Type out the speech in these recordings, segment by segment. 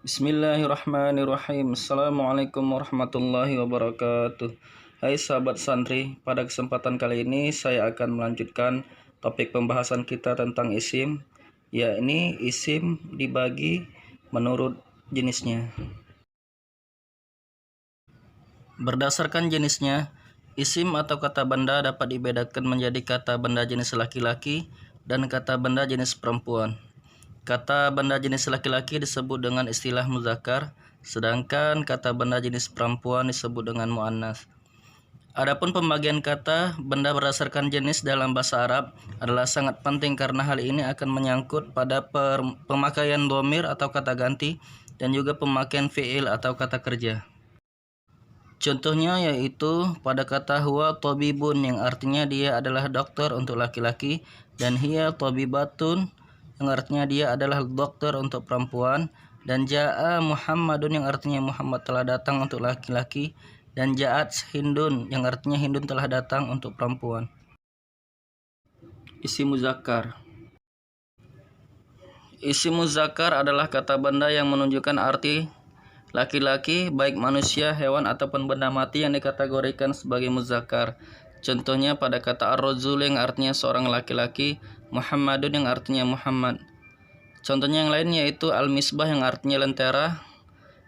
Bismillahirrahmanirrahim. Assalamualaikum warahmatullahi wabarakatuh. Hai sahabat santri, pada kesempatan kali ini saya akan melanjutkan topik pembahasan kita tentang isim, yakni isim dibagi menurut jenisnya. Berdasarkan jenisnya, isim atau kata benda dapat dibedakan menjadi kata benda jenis laki-laki dan kata benda jenis perempuan. Kata benda jenis laki-laki disebut dengan istilah muzakkar, sedangkan kata benda jenis perempuan disebut dengan muannas. Adapun pembagian kata benda berdasarkan jenis dalam bahasa Arab adalah sangat penting karena hal ini akan menyangkut pada pemakaian dhamir atau kata ganti dan juga pemakaian fi'il atau kata kerja. Contohnya yaitu pada kata huwa tabibun yang artinya dia adalah dokter untuk laki-laki dan hiya tabibatun yang artinya dia adalah dokter untuk perempuan, dan ja'a Muhammadun yang artinya Muhammad telah datang untuk laki-laki, dan ja'at Hindun yang artinya Hindun telah datang untuk perempuan. Isim muzakkar. Isim muzakkar adalah kata benda yang menunjukkan arti laki-laki, baik manusia, hewan, ataupun benda mati yang dikategorikan sebagai muzakkar. Contohnya pada kata ar-rajul yang artinya seorang laki-laki, Muhammadun yang artinya Muhammad. Contohnya yang lain yaitu al-misbah yang artinya lentera,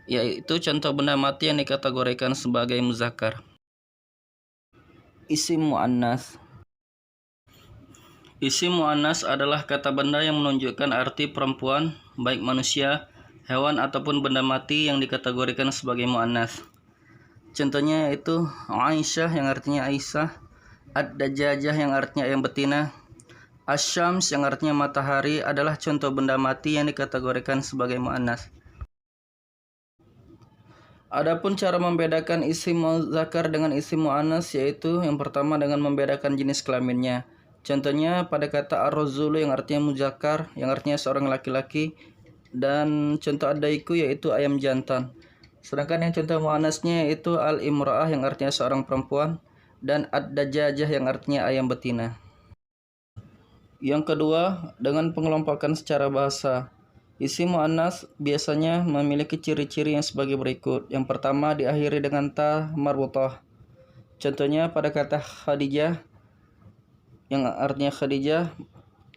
yaitu contoh benda mati yang dikategorikan sebagai muzakkar. Isim muannas. Isim muannas adalah kata benda yang menunjukkan arti perempuan, baik manusia, hewan, ataupun benda mati yang dikategorikan sebagai muannas. Contohnya yaitu Aisyah yang artinya Aisyah, ad-dajjajah yang artinya ayam betina, asyams yang artinya matahari adalah contoh benda mati yang dikategorikan sebagai muannas. Adapun cara membedakan isim muzakkar dengan isim muannas yaitu yang pertama dengan membedakan jenis kelaminnya. Contohnya pada kata ar-rajulu yang artinya muzakkar, yang artinya seorang laki-laki, dan contoh ad-daiku yaitu ayam jantan. Sedangkan yang contoh muannasnya yaitu al-imra'ah yang artinya seorang perempuan, dan ad-dajjajah yang artinya ayam betina. Yang kedua, dengan pengelompokan secara bahasa. Isim muannas biasanya memiliki ciri-ciri yang sebagai berikut. Yang pertama diakhiri dengan ta marbutah. Contohnya pada kata Khadijah yang artinya Khadijah.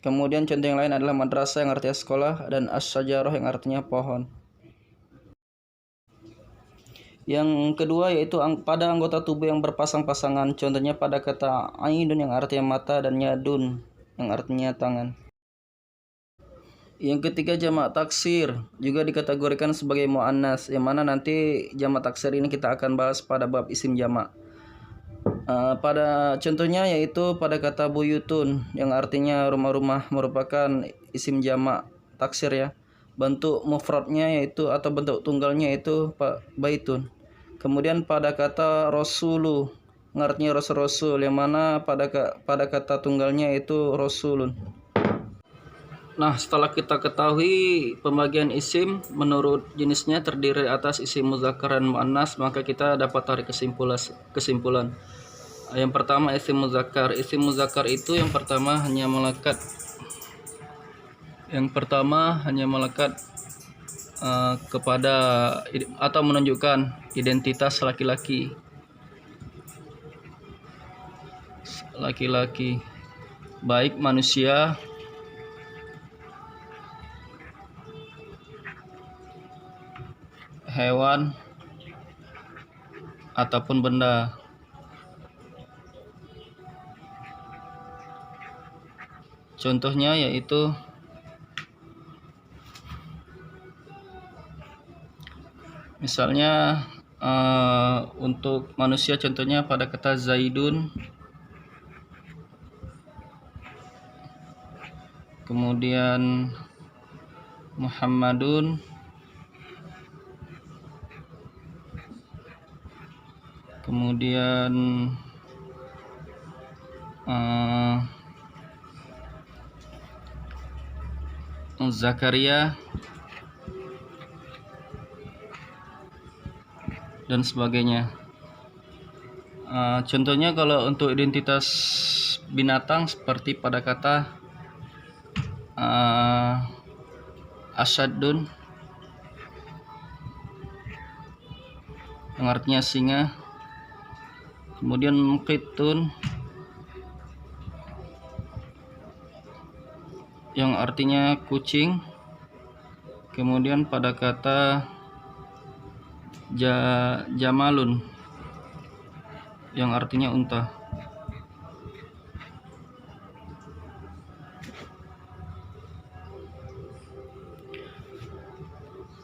Kemudian contoh yang lain adalah madrasah yang artinya sekolah, dan asy-syajarah yang artinya pohon. Yang kedua yaitu pada anggota tubuh yang berpasang-pasangan. Contohnya pada kata ainun yang artinya mata, dan yadun yang artinya tangan. Yang ketiga jamak taksir juga dikategorikan sebagai muannas, yang mana nanti jamak taksir ini kita akan bahas pada bab isim jamak. Pada contohnya yaitu pada kata buyutun yang artinya rumah-rumah merupakan isim jamak taksir ya. Bentuk mufradnya yaitu atau bentuk tunggalnya yaitu baitun. Kemudian pada kata rasulu yang artinya rasul-rasul, yang mana pada kata tunggalnya yaitu rasulun. Nah, setelah kita ketahui pembagian isim menurut jenisnya terdiri atas isim muzakkar dan muannas, maka kita dapat tarik kesimpulan. Yang pertama isim muzakkar. Isim muzakkar itu yang pertama hanya melekat kepada atau menunjukkan identitas laki-laki, baik manusia, hewan, ataupun benda. Contohnya yaitu misalnya untuk manusia contohnya pada kata Zaidun, kemudian Muhammadun, kemudian Zakaria, dan sebagainya. Contohnya kalau untuk identitas binatang seperti pada kata asyadun, yang artinya singa. Kemudian qitun yang artinya kucing. Kemudian pada kata jamalun yang artinya unta.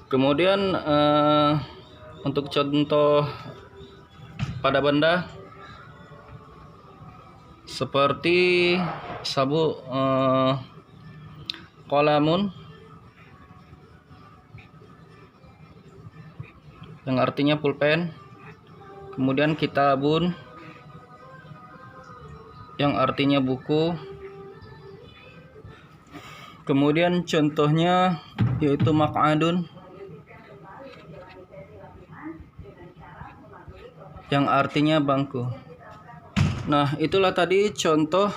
Kemudian untuk contoh pada benda seperti sabu, qalamun yang artinya pulpen. Kemudian kitabun yang artinya buku. Kemudian contohnya yaitu maq'adun yang artinya bangku. Nah, itulah tadi contoh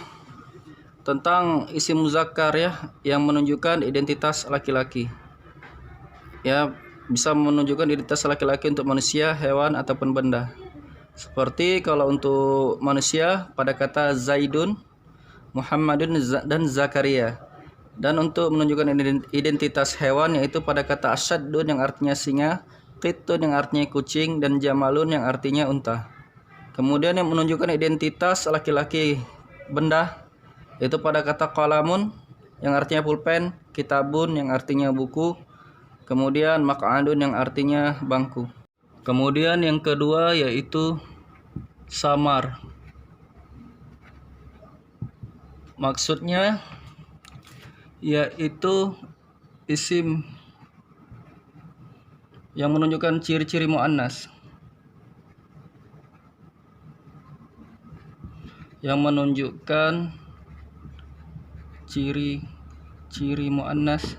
tentang isim muzakkar ya, yang menunjukkan identitas laki-laki. Ya, bisa menunjukkan identitas laki-laki untuk manusia, hewan ataupun benda. Seperti kalau untuk manusia pada kata Zaidun, Muhammadun dan Zakaria. Dan untuk menunjukkan identitas hewan yaitu pada kata Asyaddun yang artinya singa, Qitun yang artinya kucing, dan Jamalun yang artinya unta. Kemudian yang menunjukkan identitas laki-laki benda yaitu pada kata qalamun yang artinya pulpen, kitabun yang artinya buku, kemudian maq'adun yang artinya bangku. Kemudian yang kedua yaitu samar. Maksudnya yaitu isim yang menunjukkan ciri-ciri muannas, yang menunjukkan ciri-ciri muannas,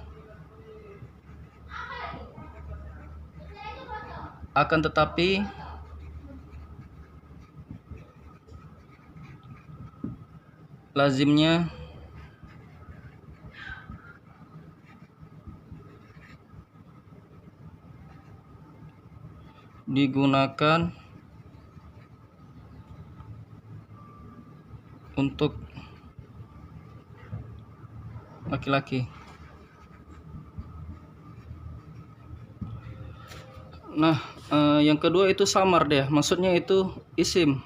akan tetapi lazimnya digunakan untuk laki-laki. Nah, yang kedua itu samar deh. Maksudnya itu isim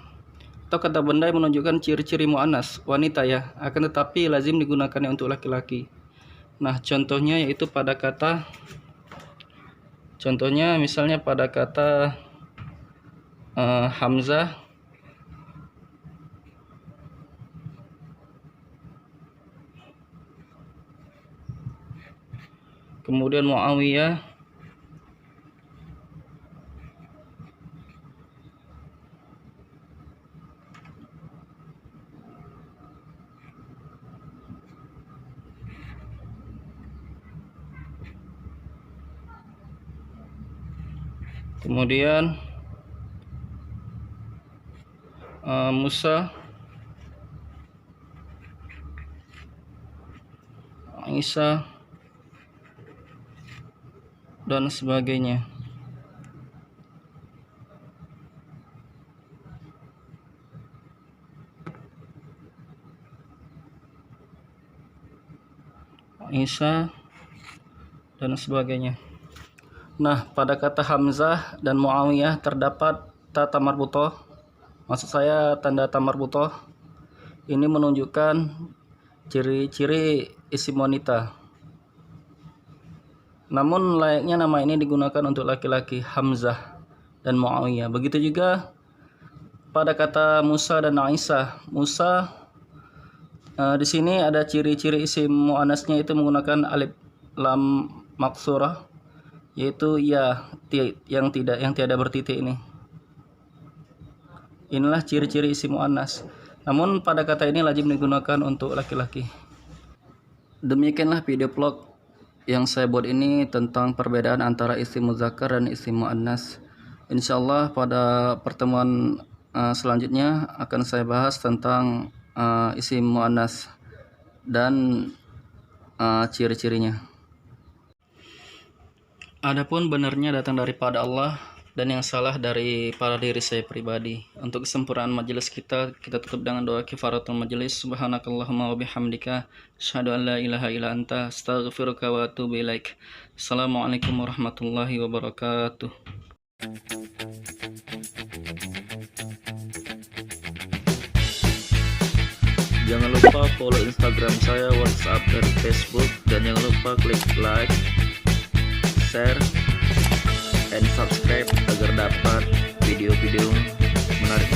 atau kata benda yang menunjukkan ciri-ciri muannas, wanita ya. Akan tetapi lazim digunakannya untuk laki-laki. Nah, contohnya yaitu pada kata, contohnya misalnya pada kata Hamzah, kemudian Muawiyah, kemudian Musa, Isa, dan sebagainya. Isa dan sebagainya. Nah, pada kata Hamzah dan Muawiyah terdapat ta marbutoh. Maksud saya tanda marbutoh. Ini menunjukkan ciri-ciri isim wanita. Namun layaknya nama ini digunakan untuk laki-laki, Hamzah dan Muawiyah. Begitu juga pada kata Musa dan Aisyah. Musa di sini ada ciri-ciri isim muannasnya itu menggunakan alif lam maksurah, yaitu ya yang tiada bertitik ini. Inilah ciri-ciri isim muannas. Namun pada kata ini lazim digunakan untuk laki-laki. Demikianlah video vlog yang saya buat ini tentang perbedaan antara isim muzakkar dan isim muannas. Insyaallah pada pertemuan selanjutnya akan saya bahas tentang isim muannas dan ciri-cirinya. Adapun benarnya datang daripada Allah, dan yang salah dari para diri saya pribadi. Untuk kesempurnaan majelis kita tutup dengan doa kifaratul majelis. Subhanakallahumma wa bihamdika asyhadu an la ilaha illa anta astaghfiruka wa atubu ilaik. Assalamualaikum warahmatullahi wabarakatuh. Jangan lupa follow Instagram saya, WhatsApp, dan Facebook, dan jangan lupa klik like, share, and subscribe agar dapat video-video menarik.